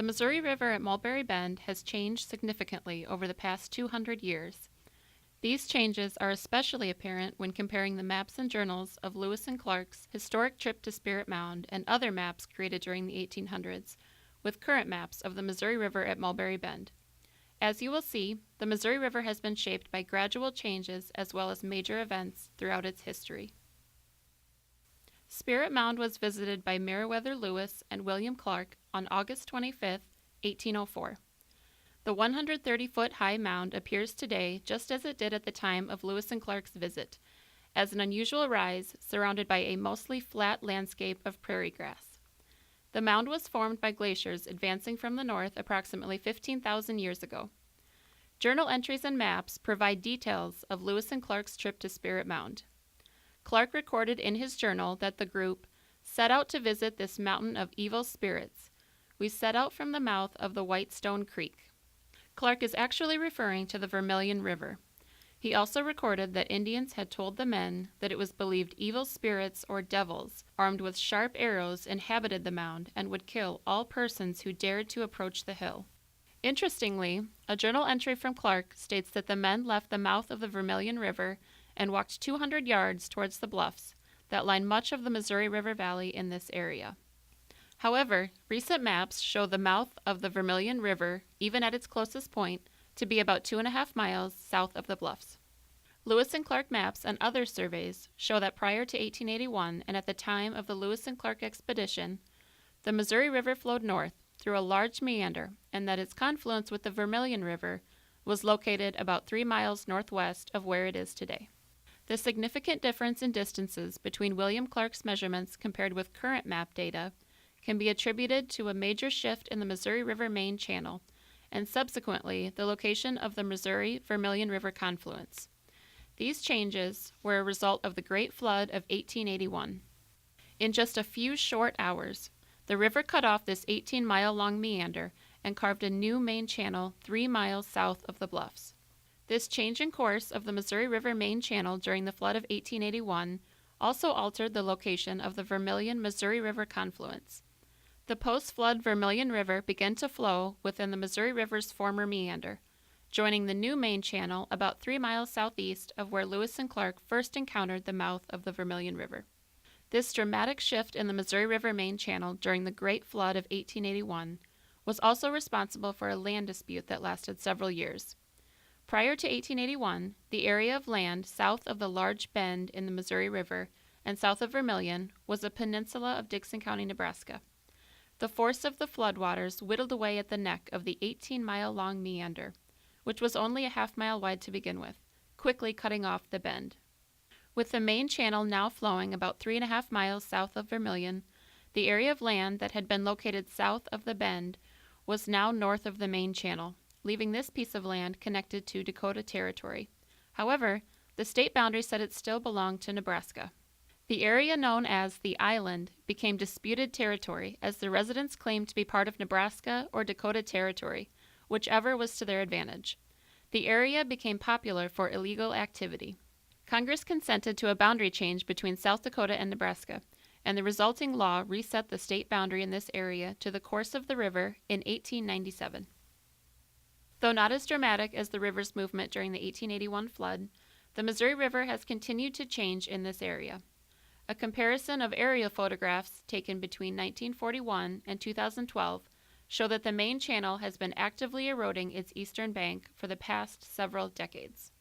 The Missouri River at MulberryBend has changed significantly over the past 200 years. These changes are especially apparent when comparing the maps and journals of Lewis and Clark's historic trip to Spirit Mound and other maps created during the 1800s with current maps of the Missouri River at MulberryBend. As you will see, the Missouri River has been shaped by gradual changes as well as major events throughout its history. Spirit Mound was visited by Meriwether Lewis and William Clark on August 25, 1804. The 130-foot high mound appears today just as it did at the time of Lewis and Clark's visit, as an unusual rise surrounded by a mostly flat landscape of prairie grass. The mound was formed by glaciers advancing from the north approximately 15,000 years ago. Journal entries and maps provide details of Lewis and Clark's trip to Spirit Mound. Clark recorded in his journal that the group set out to visit this mountain of evil spirits. We set out from the mouth of the White Stone Creek. Clark is actually referring to the Vermilion River. He also recorded that Indians had told the men that it was believed evil spirits or devils, armed with sharp arrows, inhabited the mound and would kill all persons who dared to approach the hill. Interestingly, a journal entry from Clark states that the men left the mouth of the Vermilion River and walked 200 yards towards the bluffs that line much of the Missouri River Valley in this area. However, recent maps show the mouth of the Vermilion River, even at its closest point, to be about 2.5 miles south of the bluffs. Lewis and Clark maps and other surveys show that prior to 1881 and at the time of the Lewis and Clark expedition, the Missouri River flowed north through a large meander and that its confluence with the Vermilion River was located about 3 miles northwest of where it is today. The significant difference in distances between William Clark's measurements compared with current map data can be attributed to a major shift in the Missouri River main channel and subsequently the location of the Missouri-Vermilion River confluence. These changes were a result of the Great Flood of 1881. In just a few short hours, the river cut off this 18-mile-long meander and carved a new main channel 3 miles south of the bluffs. This change in course of the Missouri River main channel during the flood of 1881 also altered the location of the Vermilion-Missouri River confluence. The post-flood Vermilion River began to flow within the Missouri River's former meander, joining the new main channel about 3 miles southeast of where Lewis and Clark first encountered the mouth of the Vermilion River. This dramatic shift in the Missouri River main channel during the Great Flood of 1881 was also responsible for a land dispute that lasted several years. Prior to 1881, the area of land south of the large bend in the Missouri River and south of Vermilion was a peninsula of Dixon County, Nebraska. The force of the floodwaters whittled away at the neck of the 18-mile-long meander, which was only a half-mile wide to begin with, quickly cutting off the bend. With the main channel now flowing about 3.5 miles south of Vermilion, the area of land that had been located south of the bend was now north of the main channel, leaving this piece of land connected to Dakota Territory. However, the state boundary said it still belonged to Nebraska. The area known as the Island became disputed territory as the residents claimed to be part of Nebraska or Dakota Territory, whichever was to their advantage. The area became popular for illegal activity. Congress consented to a boundary change between South Dakota and Nebraska, and the resulting law reset the state boundary in this area to the course of the river in 1897. Though not as dramatic as the river's movement during the 1881 flood, the Missouri River has continued to change in this area. A comparison of aerial photographs taken between 1941 and 2012 show that the main channel has been actively eroding its eastern bank for the past several decades.